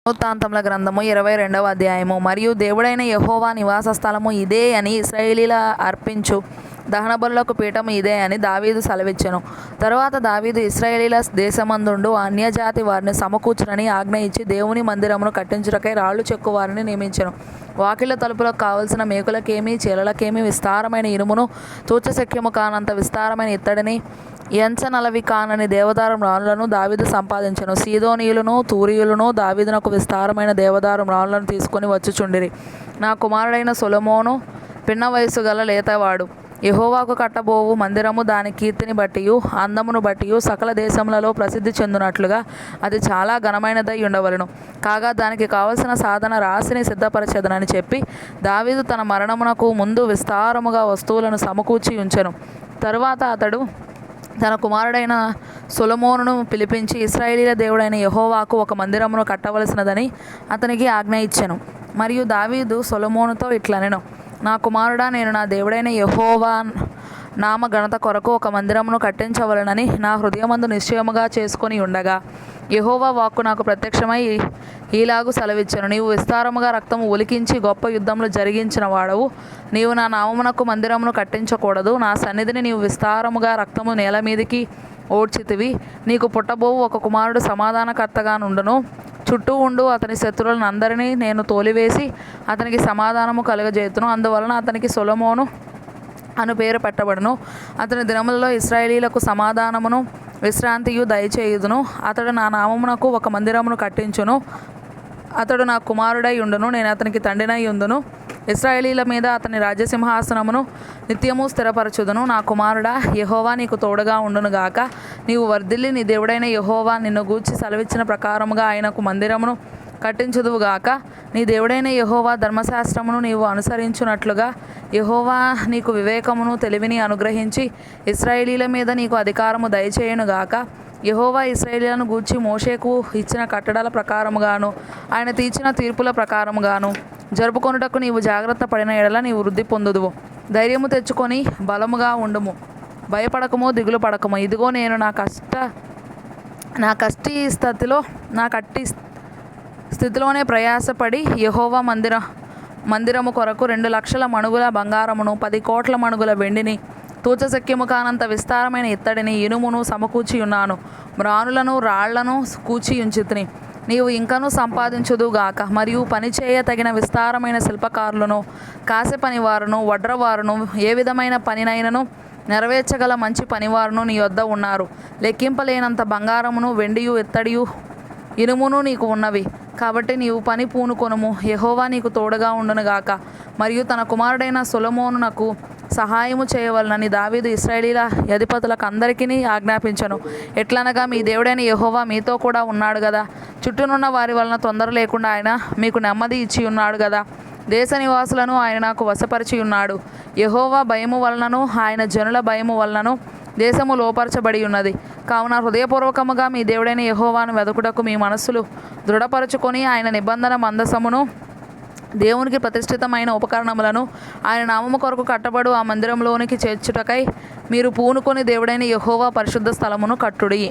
వృత్తాంతముల గ్రంథము 22వ అధ్యాయము. మరియు దేవుడైన యెహోవా నివాస స్థలము ఇదే అని, ఇశ్రాయేలీల అర్పించు దహన బలులకు పీఠము ఇదే అని దావీదు సెలవిచ్చెను. తరువాత దావీదు ఇశ్రాయేలీల దేశమందుండు అన్యజాతి వారిని సమకూర్చునని ఆజ్ఞ ఇచ్చి దేవుని మందిరమును కట్టించుటకై రాళ్లు చెక్కు వారిని నియమించెను. వాకిళ్ల తలుపులకు కావలసిన మేకులకేమి చీలలకేమి విస్తారమైన ఇనుమును, తూచశక్యము కానంత విస్తారమైన ఇత్తడిని, ఎంచనలవి కానని దేవదారు మ్రాణులను దావీదు సంపాదించెను. సీదోనీయులను తూరీయులను దావీదునకు విస్తారమైన దేవదారు మ్రాణులను తీసుకొని వచ్చుచుండిరి. నా కుమారుడైన సొలొమోను పిన్న వయస్సు గల లేతవాడు. యెహోవాకు కట్టబోవు మందిరము దాని కీర్తిని బట్టియు అందమును బట్టియు సకల దేశములలో ప్రసిద్ధి చెందునట్లుగా అది చాలా ఘనమైనదై ఉండవలెను. కాగా దానికి కావలసిన సాధన రాశిని సిద్ధపరచెదనని చెప్పి దావీదు తన మరణమునకు ముందు విస్తారముగా వస్తువులను సమకూర్చి ఉంచెను. తరువాత అతడు తన కుమారుడైన సొలొమోనును పిలిపించి ఇశ్రాయేలీల దేవుడైన యెహోవాకు ఒక మందిరమును కట్టవలసినదని అతనికి ఆజ్ఞ ఇచ్చెను. మరియు దావీదు సొలొమోనుతో ఇట్లనెను: నా కుమారుడా, నేను నా దేవుడైన యెహోవా నామ ఘనత కొరకు ఒక మందిరమును కట్టించవలెనని నా హృదయమందు నిశ్చయముగా చేసుకొని ఉండగా యెహోవా వాక్కు నాకు ప్రత్యక్షమై ఈలాగు సెలవిచ్చెను: నీవు విస్తారముగా రక్తము ఒలికించి గొప్ప యుద్ధములు జరిగించిన వాడవు. నీవు నా నామమునకు మందిరమును కట్టించకూడదు. నా సన్నిధిని నీవు విస్తారముగా రక్తము నేల మీదికి ఓడ్చితివి. నీకు పుట్టబోవు ఒక కుమారుడు సమాధానకర్తగా నుండును. చుట్టూ ఉండు అతని శత్రువులను అందరినీ నేను తోలివేసి అతనికి సమాధానము కలుగజేతును. అందువలన అతనికి సొలొమోను అను పేరు పెట్టబడును. అతని దినములలో ఇశ్రాయేలీలకు సమాధానమును విశ్రాంతియు దయచేయుదును. అతడు నా నామమునకు ఒక మందిరమును కట్టించును. అతడు నా కుమారుడై ఉండును. నేను అతనికి తండ్రినై ఉందును. ఇశ్రాయేలీల మీద అతని రాజ్యసింహాసనమును నిత్యము స్థిరపరచుదును. నా కుమారుడా, యెహోవా నీకు తోడుగా ఉండునుగాక. నీవు వర్ధిల్లి నీ దేవుడైన యెహోవా నిన్ను గూర్చి సెలవిచ్చిన ప్రకారముగా ఆయనకు మందిరమును కట్టించుదువుగాక. నీ దేవుడైన యెహోవా ధర్మశాస్త్రమును నీవు అనుసరించున్నట్లుగా యెహోవా నీకు వివేకమును తెలివిని అనుగ్రహించి ఇశ్రాయేలీల మీద నీకు అధికారము దయచేయునుగాక. యెహోవా ఇశ్రాయేలీలను గూర్చి మోషేకు ఇచ్చిన కట్టడల ప్రకారముగాను ఆయన తీర్చిన తీర్పుల ప్రకారముగాను జరుపుకొనుటకు నీవు జాగ్రత్త పడిన ఎడల నీవు వృద్ధి పొందుదువు. ధైర్యము తెచ్చుకొని బలముగా ఉండుము. భయపడకము, దిగులు పడకము. ఇదిగో నేను నా కట్టి స్థితిలోనే ప్రయాసపడి యెహోవా మందిరము కొరకు 2 లక్షల మణుగుల బంగారమును, 10 కోట్ల మణుగుల వెండిని, తూచశక్యము కానంత విస్తారమైన ఇత్తడిని, ఇనుమును సమకూర్చి ఉన్నాను. మ్రాణులను రాళ్లను కూర్చి ఉంచితిని. నీవు ఇంకనూ సంపాదించుదుగాక. మరియు పనిచేయ తగిన విస్తారమైన శిల్పకారులను, కాసె పనివారును, వడ్రవారును, ఏ విధమైన పనినైనను నెరవేర్చగల మంచి పనివారును నీ యొద్ద ఉన్నారు. లెక్కింపలేనంత బంగారమును, వెండియు, ఇత్తడియు, ఇనుమును నీకు ఉన్నవి. కాబట్టి నీవు పని పూనుకొనుము. యెహోవా నీకు తోడుగా ఉండునుగాక. మరియు తన కుమారుడైన సొలొమోనునకు సహాయము చేయవలనని దావీదు ఇశ్రాయేలీల అధిపతులకు అందరికీ ఆజ్ఞాపించెను. ఎట్లనగా, మీ దేవుడైన యెహోవా మీతో కూడా ఉన్నాడు గదా. చుట్టూనున్న వారి వలన తొందర లేకుండా ఆయన మీకు నెమ్మది ఇచ్చి ఉన్నాడు గదా. దేశ నివాసులను ఆయన నాకు వశపరిచి ఉన్నాడు. యెహోవా భయము వలనను ఆయన జనుల భయము వలనను దేశము లోపరచబడి ఉన్నది. కావున హృదయపూర్వకముగా మీ దేవుడైన యెహోవాను వెదకుటకు మీ మనస్సులు దృఢపరచుకొని ఆయన నిబంధన మందసమును, దేవునికి ప్రతిష్ఠితమైన ఉపకరణములను ఆయన నామము కొరకు కట్టబడు ఆ మందిరంలోనికి చేర్చుటకై మీరు పూనుకొని దేవుడైన యెహోవా పరిశుద్ధ స్థలమును కట్టుడి.